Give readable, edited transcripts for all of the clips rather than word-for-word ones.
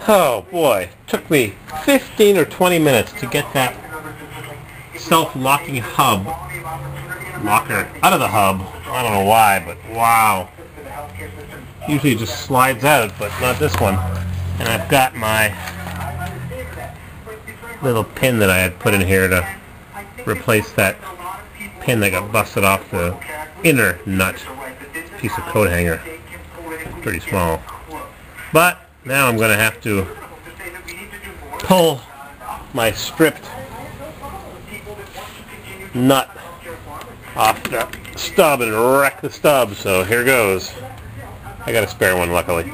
Oh boy, took me 15 or 20 minutes to get that self-locking hub locker out of the hub. I don't know why, but wow. Usually it just slides out, but not this one. And I've got my little pin that I had put in here to replace that pin that got busted off the inner nut piece of coat hanger. Pretty small. But now I'm going to have to pull my stripped nut off the stub and wreck the stub, so here goes. I got a spare one, luckily.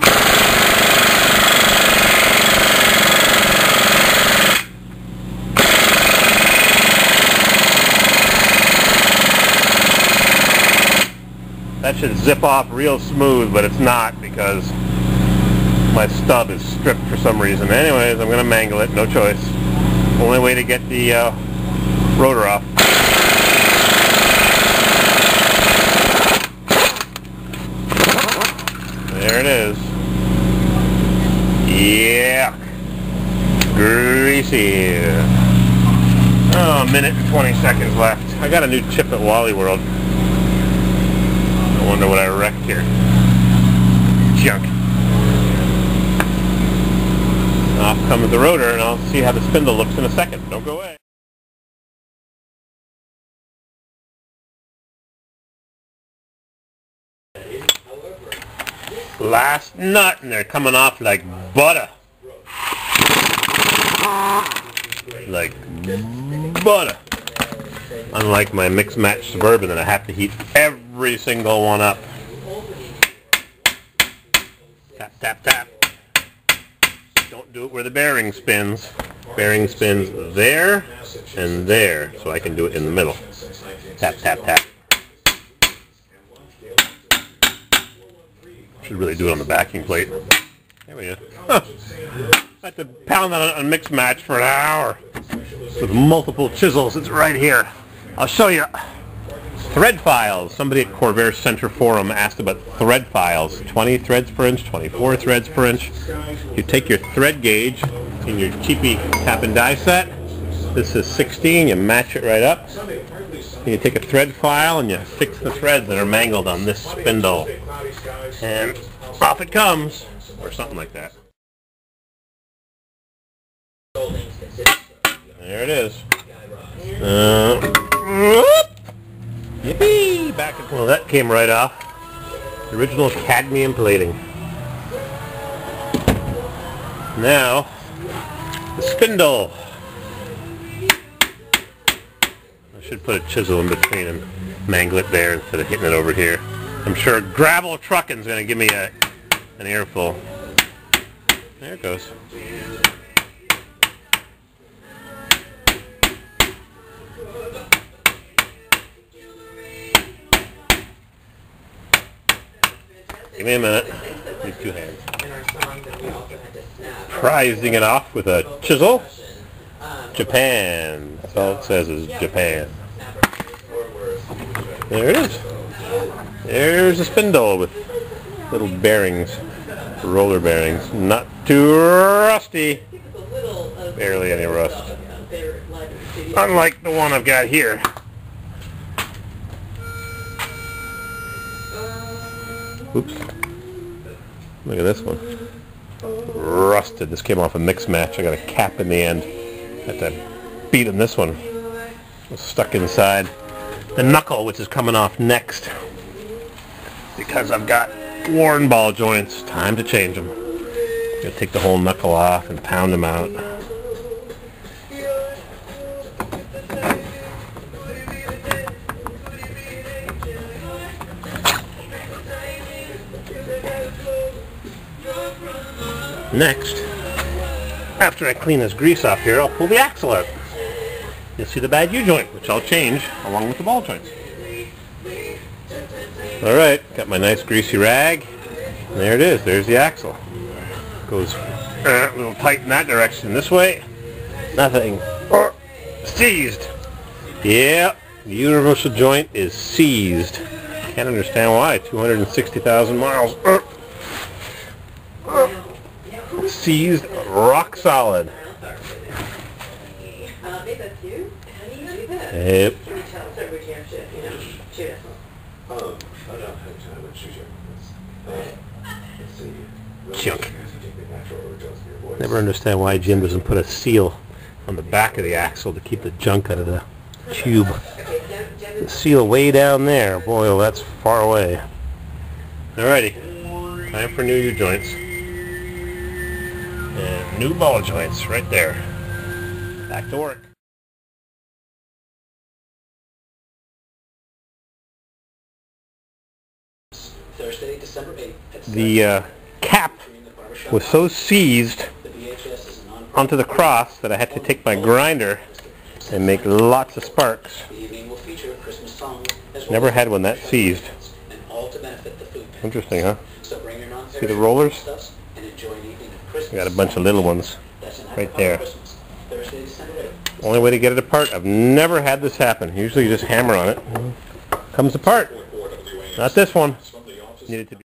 That should zip off real smooth, but it's not because my stub is stripped for some reason. Anyways, I'm going to mangle it, no choice. Only way to get the rotor off. There it is. Yeah. Greasy. Oh, a minute and 20 seconds left. I got a new chip at Wally World. I wonder what I wrecked here. Junk. Off comes the rotor, and I'll see how the spindle looks in a second. Don't go away. Last nut, and they're coming off like butter. Like butter. Unlike my mix match Suburban that I have to heat every single one up. Tap, tap, tap. Don't do it where the bearing spins. Bearing spins there and there, so I can do it in the middle. Tap, tap, tap. Should really do it on the backing plate. There we go. Huh. I had to pound that on a mix match for an hour with multiple chisels. It's right here. I'll show you. Thread files. Somebody at Corvair Center Forum asked about thread files. 20 threads per inch, 24 threads per inch. You take your thread gauge in your cheapy tap and die set. This is 16. You match it right up. And you take a thread file and you fix the threads that are mangled on this spindle. And off it comes. Or something like that. There it is. Yippee! Back at, well, that came right off. The original cadmium plating. Now, the spindle. I should put a chisel in between and mangle it there instead of hitting it over here. I'm sure Gravel Trucking's going to give me an earful. There it goes. Give me a minute. Need two hands. Prizing it off with a chisel. Japan. That's all it says is Japan. There it is. There's a spindle with little bearings, roller bearings. Not too rusty. Barely any rust. Unlike the one I've got here. Oops. Look at this one. Rusted. This came off a mix match. I got a cap in the end. Had to beat on this one. It was stuck inside the knuckle, which is coming off next. Because I've got worn ball joints. Time to change them. I'm going to take the whole knuckle off and pound them out. Next, after I clean this grease off here, I'll pull the axle out. You'll see the bad U-joint, which I'll change along with the ball joints. Alright, got my nice greasy rag. And there it is, there's the axle. Goes a little tight in that direction. This way, nothing. Seized. Yeah, the universal joint is seized. Can't understand why. 260,000 miles. seized rock solid. Yep. Junk. Never understand why Jim doesn't put a seal on the back of the axle to keep the junk out of the tube. The seal way down there. Boy, oh, that's far away. Alrighty. Time for new U-joints. And new ball joints right there. Back to work. Thursday, December 8th. The cap was so seized onto the cross that I had to take my grinder and make lots of sparks. Never had one that seized. Interesting, huh? See the rollers? We got a bunch of little ones right there. Only way to get it apart. I've never had this happen. Usually you just hammer on it. Comes apart. Not this one. Needed to be.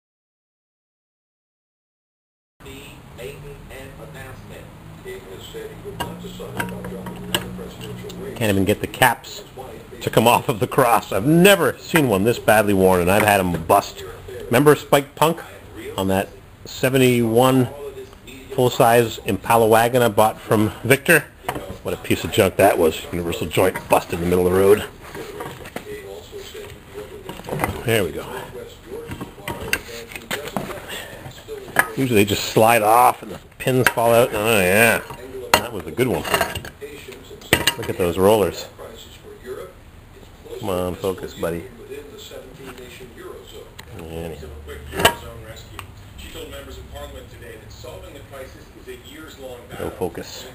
Can't even get the caps to come off of the cross. I've never seen one this badly worn, and I've had them bust. Remember Spike Punk on that 71 full-size Impala wagon I bought from Victor? What a piece of junk that was. Universal joint busted in the middle of the road. There we go. Usually they just slide off and the pins fall out. Oh yeah, that was a good one. Look at those rollers. Come on, focus, buddy. Anyhow. No focus.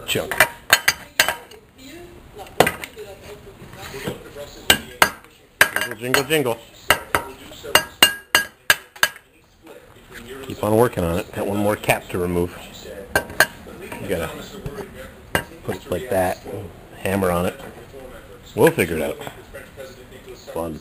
Junk. Jingle, jingle, jingle. Keep on working on it. Got one more cap to remove. You gotta put it like that. Hammer on it. We'll figure it out. Fun.